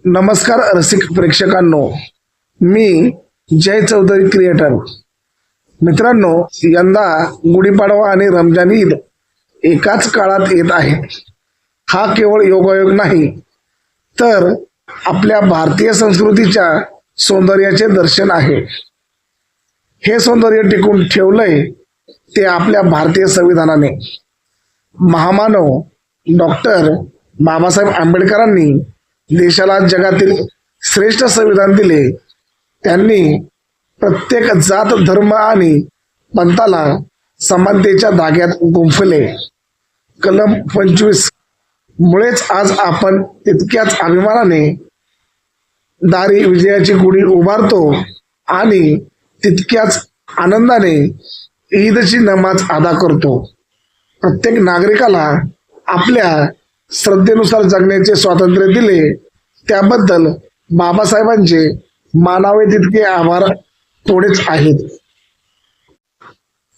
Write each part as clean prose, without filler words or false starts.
नमस्कार रसिक प्रेक्षकांनो, मी जय चौधरी क्रिएटर. मित्रांनो, यंदा गुढीपाडवा आणि रमजान ईद एकाच काळात येत आहे. हा केवळ योगायोग नाही, तर आपल्या भारतीय संस्कृतीच्या सौंदर्याचे दर्शन आहे. हे सौंदर्य टिकून ठेवलंय ते आपल्या भारतीय संविधानाने. महामानव डॉक्टर बाबासाहेब आंबेडकरांनी देशाला जगातील श्रेष्ठ संविधान दिले. त्यांनी प्रत्येक जात, धर्म आणि पंथाला समानतेच्या धाग्यात गुंफले. कलम 25 मुळेच आज आपण तितक्याच अभिमानाने दारी विजयाची गुढी उभारतो आणि तितक्याच आनंदाने ईदची नमाज अदा करतो. प्रत्येक नागरिकाला आपल्या श्रद्धेनुसार जगण्याचे स्वातंत्र्य दिले, त्याबद्दल बाबासाहेबांचे मानावे तितके आभार थोडेच आहेत.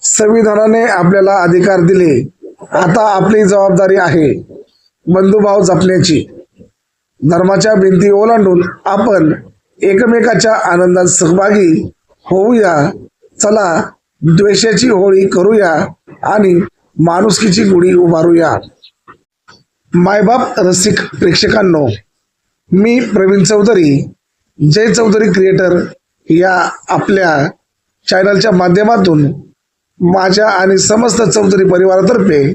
संविधानाने आपल्याला अधिकार दिले, आता आपली जबाबदारी आहे बंधुभाव जपण्याची. धर्माच्या भिंती ओलांडून आपण एकमेकाच्या आनंदात सहभागी होऊया. चला, द्वेषाची होळी करूया आणि माणुसकीची गुढी उभारूया. मायबाप रसिक प्रेक्षकांनो, मी प्रवीण चौधरी, जय चौधरी क्रिएटर या आपल्या चॅनलच्या माध्यमातून माझ्या आणि समस्त चौधरी परिवारातर्फे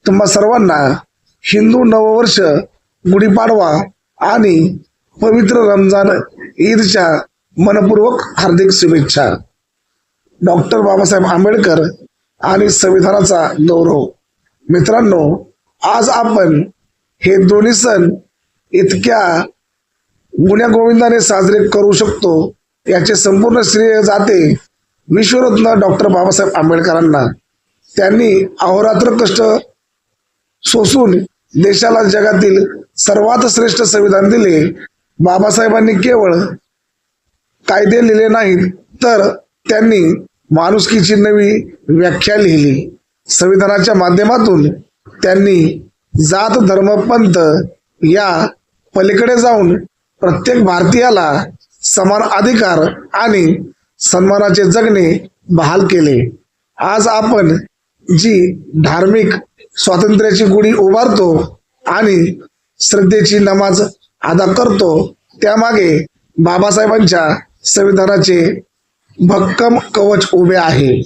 तुम्हा सर्वांना हिंदू नववर्ष, गुढीपाडवा आणि पवित्र रमजान ईदच्या मनपूर्वक हार्दिक शुभेच्छा. डॉक्टर बाबासाहेब आंबेडकर आणि संविधानाचा गौरव. मित्रांनो, आज आपण हे दोन्ही सण इतक्या गुण्यागोविंदाने साजरे करू शकतो याचे संपूर्ण श्रेय जाते विश्वरत्न डॉक्टर बाबासाहेब आंबेडकरांना. त्यांनी अहोरात्र कष्ट सोसून देशाला जगातील सर्वात श्रेष्ठ संविधान दिले. बाबासाहेबांनी केवळ कायदे लिहिले नाहीत, तर त्यांनी माणुसकीची नवी व्याख्या लिहिली. संविधानाच्या माध्यमातून त्यांनी जात, धर्म, पंथ या पलीकडे जाऊन प्रत्येक भारतीयाला समान अधिकार आणि सन्मानाचे जगणे बहाल केले. आज आपण जी धार्मिक स्वातंत्र्याची गुढी उभारतो आणि श्रद्धेची नमाज अदा करतो, त्यामागे बाबासाहेबांच्या संविधानाचे भक्कम कवच उभे आहे.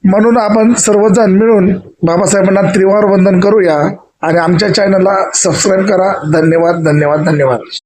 म्हणून आपण सर्वजण मिळून बाबासाहेबांना त्रिवार वंदन करूया आणि आमच्या चॅनलला सबस्क्राईब करा. धन्यवाद, धन्यवाद, धन्यवाद.